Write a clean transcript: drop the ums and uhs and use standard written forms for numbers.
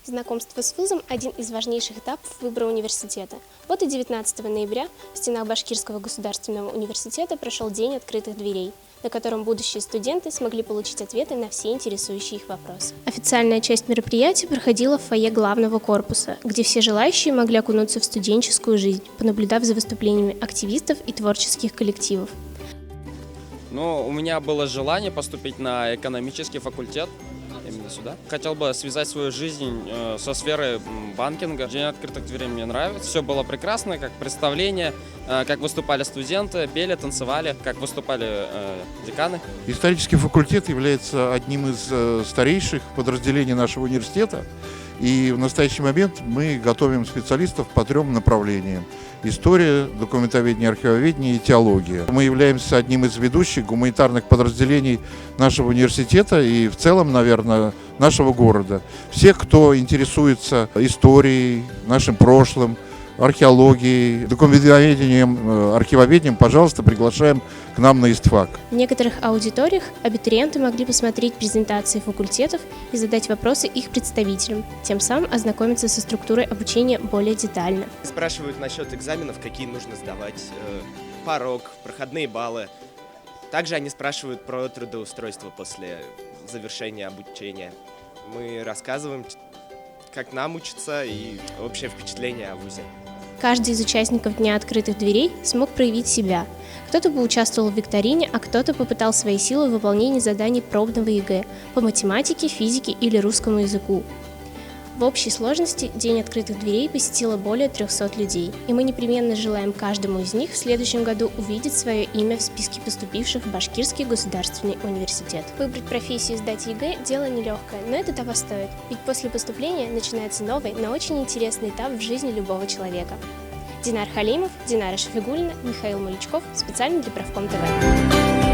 Знакомство с вузом – один из важнейших этапов выбора университета. Вот и 19 ноября в стенах Башкирского государственного университета прошел День открытых дверей, на котором будущие студенты смогли получить ответы на все интересующие их вопросы. Официальная часть мероприятия проходила в фойе главного корпуса, где все желающие могли окунуться в студенческую жизнь, понаблюдав за выступлениями активистов и творческих коллективов. У меня было желание поступить на экономический факультет, именно сюда. Хотел бы связать свою жизнь со сферой банкинга. День открытых дверей мне нравится. Все было прекрасно, как представление, как выступали студенты, пели, танцевали, как выступали деканы. Исторический факультет является одним из старейших подразделений нашего университета. И в настоящий момент мы готовим специалистов по 3 направлениям: история, документоведение, архивоведение и теология. Мы являемся одним из ведущих гуманитарных подразделений нашего университета и в целом, наверное, нашего города. Всех, кто интересуется историей, нашим прошлым, археологией, документоведением, архивоведением, пожалуйста, приглашаем к нам на ИСТФАК. В некоторых аудиториях абитуриенты могли посмотреть презентации факультетов и задать вопросы их представителям, тем самым ознакомиться со структурой обучения более детально. Спрашивают насчет экзаменов, какие нужно сдавать, порог, проходные баллы. Также они спрашивают про трудоустройство после завершения обучения. Мы рассказываем, как нам учиться и общее впечатление о вузе. Каждый из участников Дня открытых дверей смог проявить себя. Кто-то поучаствовал в викторине, а кто-то попытал свои силы в выполнении заданий пробного ЕГЭ по математике, физике или русскому языку. В общей сложности День открытых дверей посетило более 300 людей, и мы непременно желаем каждому из них в следующем году увидеть свое имя в списке поступивших в Башкирский государственный университет. Выбрать профессию и сдать ЕГЭ – дело нелегкое, но это того стоит, ведь после поступления начинается новый, но очень интересный этап в жизни любого человека. Динар Халимов, Динара Шафигуллина, Михаил Малючков, специально для Правком ТВ.